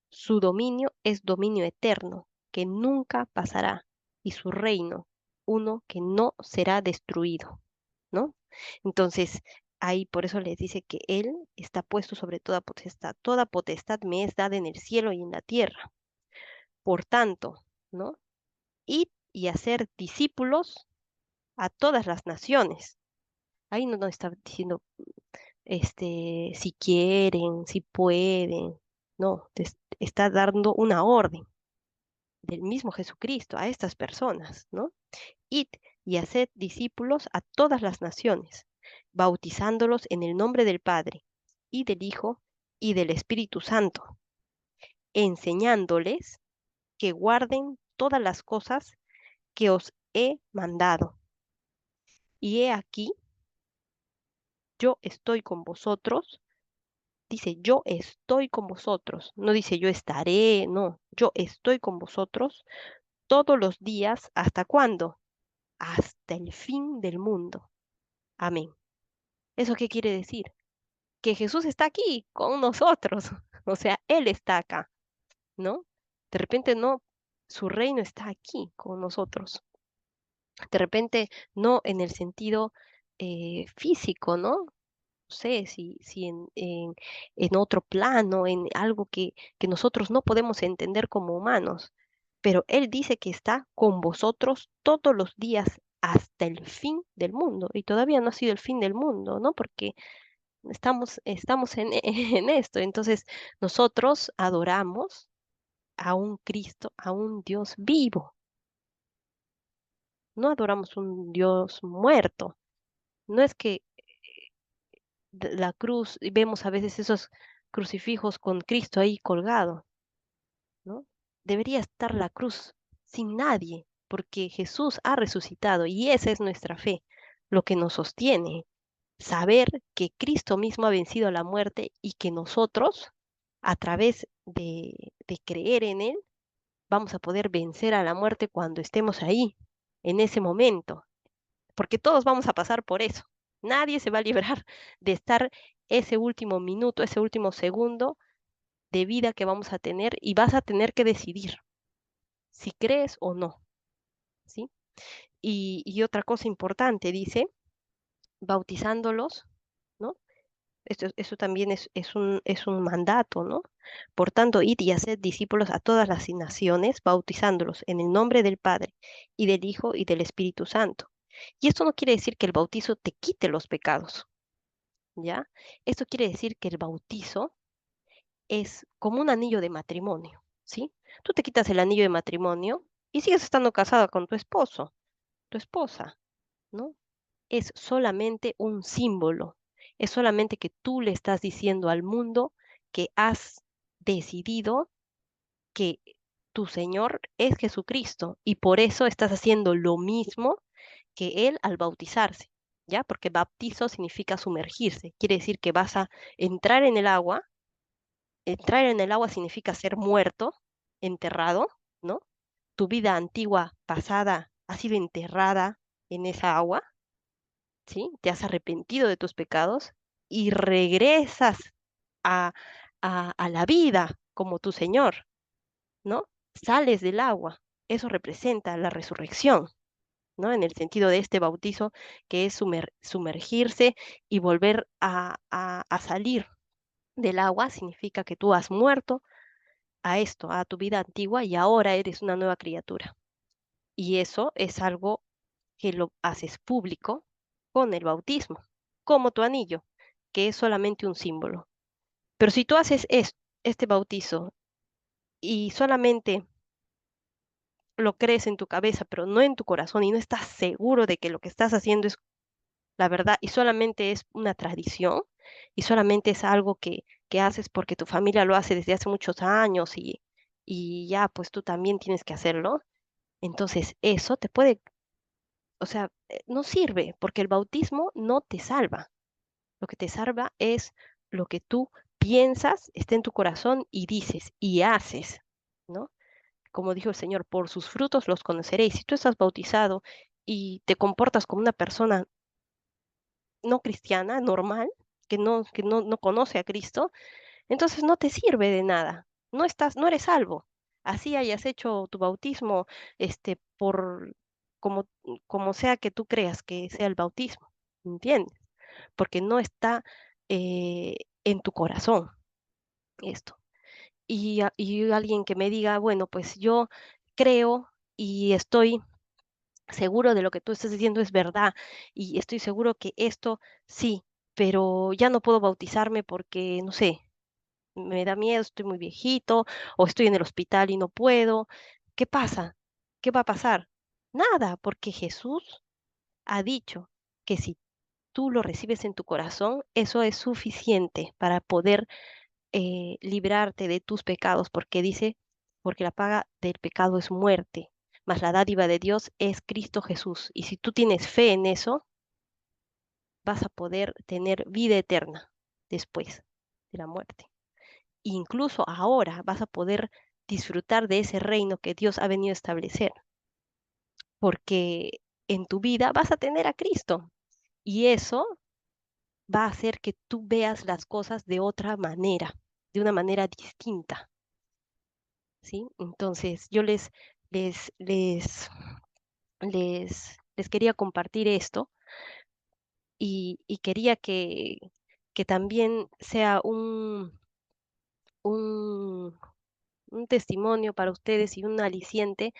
Su dominio es dominio eterno, que nunca pasará, y su reino, uno que no será destruido, ¿no? Entonces, ahí por eso les dice que Él está puesto sobre toda potestad. Toda potestad me es dada en el cielo y en la tierra. Por tanto, ¿no? Id y hacer discípulos a todas las naciones. Ahí no está diciendo, si quieren, si pueden. No, está dando una orden del mismo Jesucristo a estas personas, ¿no? Id y haced discípulos a todas las naciones, bautizándolos en el nombre del Padre y del Hijo y del Espíritu Santo, enseñándoles que guarden todas las cosas que os he mandado. Y he aquí, yo estoy con vosotros. Dice, yo estoy con vosotros. No dice, yo estaré, no, yo estoy con vosotros todos los días. ¿Hasta cuándo? Hasta el fin del mundo. Amén. ¿Eso qué quiere decir? Que Jesús está aquí con nosotros. O sea, Él está acá, ¿no? De repente no, su reino está aquí con nosotros. De repente, no en el sentido físico, ¿no? No sé, si en otro plano, en algo que nosotros no podemos entender como humanos, pero Él dice que está con vosotros todos los días hasta el fin del mundo, y todavía no ha sido el fin del mundo, ¿no? Porque estamos en, en esto. Entonces, nosotros adoramos a un Cristo, a un Dios vivo, no adoramos un Dios muerto. No es que la cruz, y vemos a veces esos crucifijos con Cristo ahí colgado, ¿no? Debería estar la cruz sin nadie, porque Jesús ha resucitado y esa es nuestra fe, lo que nos sostiene, saber que Cristo mismo ha vencido la muerte y que nosotros, a través de creer en Él, vamos a poder vencer a la muerte cuando estemos ahí, en ese momento, porque todos vamos a pasar por eso. Nadie se va a librar de estar ese último minuto, ese último segundo de vida que vamos a tener y vas a tener que decidir si crees o no, ¿sí? Y otra cosa importante, dice, bautizándolos, ¿no? Eso también es un mandato, ¿no? Por tanto, id y haced discípulos a todas las naciones, bautizándolos en el nombre del Padre y del Hijo y del Espíritu Santo. Y esto no quiere decir que el bautizo te quite los pecados, ¿ya? Esto quiere decir que el bautizo es como un anillo de matrimonio, ¿sí? Tú te quitas el anillo de matrimonio y sigues estando casada con tu esposo, tu esposa, ¿no? Es solamente un símbolo, es solamente que tú le estás diciendo al mundo que has decidido que tu Señor es Jesucristo y por eso estás haciendo lo mismo que Él al bautizarse, ¿ya? Porque bautizo significa sumergirse, quiere decir que vas a entrar en el agua. Entrar en el agua significa ser muerto, enterrado, ¿no? Tu vida antigua, pasada, ha sido enterrada en esa agua, ¿sí? Te has arrepentido de tus pecados y regresas a, a la vida como tu Señor, ¿no? Sales del agua. Eso representa la resurrección, ¿no? En el sentido de este bautizo, que es sumergirse y volver a salir del agua, significa que tú has muerto a esto, a tu vida antigua y ahora eres una nueva criatura. Y eso es algo que lo haces público con el bautismo, como tu anillo, que es solamente un símbolo. Pero si tú haces este bautizo y solamente lo crees en tu cabeza, pero no en tu corazón y no estás seguro de que lo que estás haciendo es la verdad y solamente es una tradición y solamente es algo que haces porque tu familia lo hace desde hace muchos años y ya pues tú también tienes que hacerlo. Entonces, eso te puede, o sea, no sirve porque el bautismo no te salva. Lo que te salva es lo que tú piensas, está en tu corazón y dices y haces, ¿no? Como dijo el Señor, por sus frutos los conoceréis. Si tú estás bautizado y te comportas como una persona no cristiana, normal, no conoce a Cristo, entonces no te sirve de nada. No eres salvo. Así hayas hecho tu bautismo, por como, como sea que tú creas que sea el bautismo, ¿entiendes? Porque no está en tu corazón esto. Y alguien que me diga, bueno, pues yo creo y estoy seguro de lo que tú estás diciendo es verdad y estoy seguro que esto sí, pero ya no puedo bautizarme porque, no sé, me da miedo, estoy muy viejito o estoy en el hospital y no puedo. ¿Qué pasa? ¿Qué va a pasar? Nada, porque Jesús ha dicho que si tú lo recibes en tu corazón, eso es suficiente para poder librarte de tus pecados, porque dice, porque la paga del pecado es muerte, mas la dádiva de Dios es Cristo Jesús. Y si tú tienes fe en eso, vas a poder tener vida eterna después de la muerte. Incluso ahora vas a poder disfrutar de ese reino que Dios ha venido a establecer, porque en tu vida vas a tener a Cristo y eso va a hacer que tú veas las cosas de otra manera, de una manera distinta, ¿sí? Entonces yo les, les, les quería compartir esto y quería que también sea un, un testimonio para ustedes y un aliciente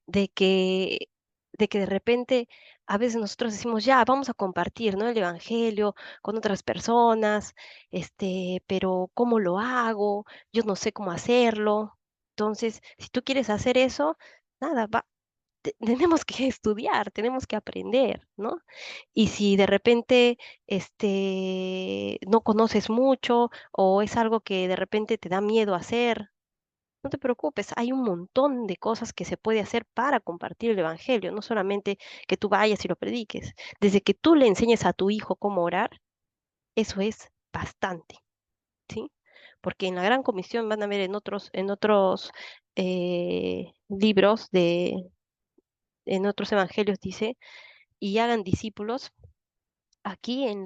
de que, de que de repente a veces nosotros decimos, ya, vamos a compartir, ¿no? El evangelio con otras personas, pero ¿cómo lo hago? Yo no sé cómo hacerlo. Entonces, si tú quieres hacer eso, nada, tenemos que estudiar, tenemos que aprender, ¿no? Y si de repente no conoces mucho o es algo que de repente te da miedo hacer, no te preocupes, hay un montón de cosas que se puede hacer para compartir el evangelio, no solamente que tú vayas y lo prediques. Desde que tú le enseñes a tu hijo cómo orar, eso es bastante, ¿sí? Porque en la Gran Comisión van a ver en otros libros en otros evangelios dice, y hagan discípulos aquí en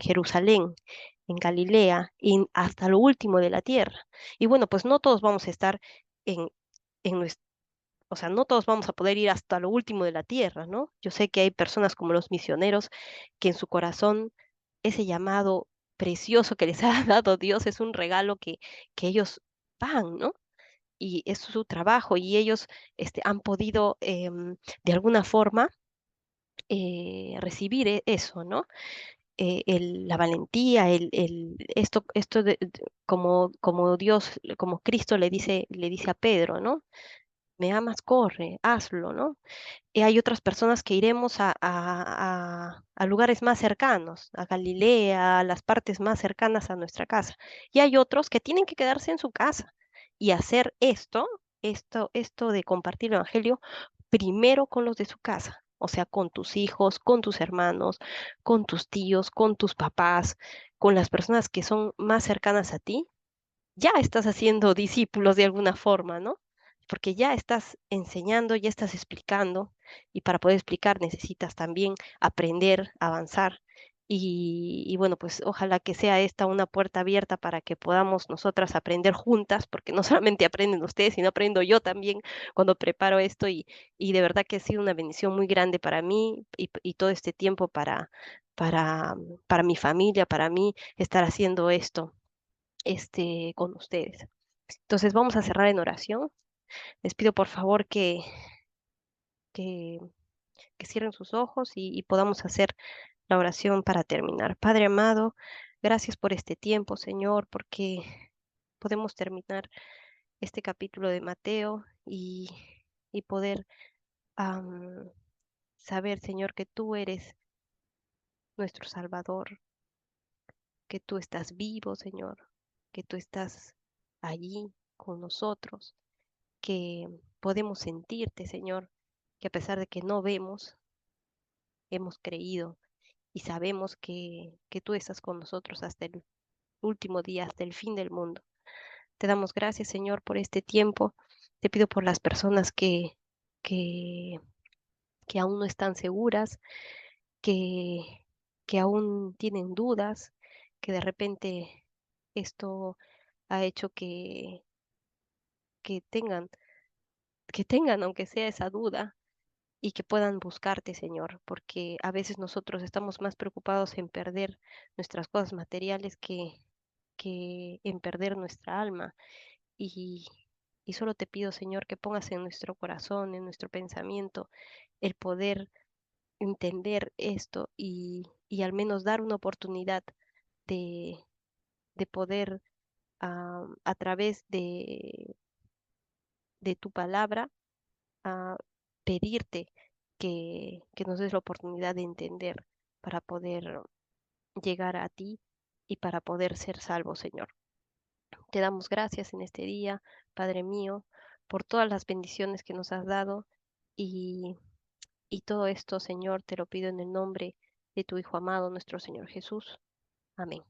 Jerusalén, en Galilea, y hasta lo último de la tierra. Y bueno, pues no todos vamos a estar en, o sea, no todos vamos a poder ir hasta lo último de la tierra, ¿no? Yo sé que hay personas como los misioneros que en su corazón ese llamado precioso que les ha dado Dios es un regalo que ellos van, ¿no? Y es su trabajo y ellos han podido de alguna forma recibir eso, ¿no? La valentía, esto como Dios, como Cristo le dice a Pedro, ¿no? Me amas, corre, hazlo, ¿no? Y hay otras personas que iremos a lugares más cercanos, a Galilea, a las partes más cercanas a nuestra casa. Y hay otros que tienen que quedarse en su casa y hacer esto de compartir el Evangelio primero con los de su casa, o sea, con tus hijos, con tus hermanos, con tus tíos, con tus papás, con las personas que son más cercanas a ti ya estás haciendo discípulos de alguna forma, ¿no? Porque ya estás enseñando, ya estás explicando, y para poder explicar necesitas también aprender, avanzar. Y bueno, pues ojalá que sea esta una puerta abierta para que podamos nosotras aprender juntas, porque no solamente aprenden ustedes, sino aprendo yo también cuando preparo esto y de verdad que ha sido una bendición muy grande para mí y todo este tiempo para mi familia, para mí, estar haciendo esto con ustedes. Entonces vamos a cerrar en oración. Les pido por favor que, que cierren sus ojos y podamos hacer la oración para terminar. Padre amado, gracias por este tiempo, Señor, porque podemos terminar este capítulo de Mateo y poder am, saber, Señor, que tú eres nuestro Salvador, que tú estás vivo, Señor, que tú estás allí con nosotros, que podemos sentirte, Señor, que a pesar de que no vemos, hemos creído y sabemos que tú estás con nosotros hasta el último día, hasta el fin del mundo. Te damos gracias, Señor, por este tiempo. Te pido por las personas que, que aún no están seguras, que, que aún tienen dudas, que de repente esto ha hecho que tengan, que tengan, aunque sea esa duda, y que puedan buscarte, Señor, porque a veces nosotros estamos más preocupados en perder nuestras cosas materiales que en perder nuestra alma. Y, y solo te pido, Señor, que pongas en nuestro corazón, en nuestro pensamiento, el poder entender esto y al menos dar una oportunidad de, de poder, a través de tu palabra, a pedirte que nos des la oportunidad de entender para poder llegar a ti y para poder ser salvos, Señor. Te damos gracias en este día, Padre mío, por todas las bendiciones que nos has dado y, y todo esto, Señor, te lo pido en el nombre de tu Hijo amado, nuestro Señor Jesús. Amén.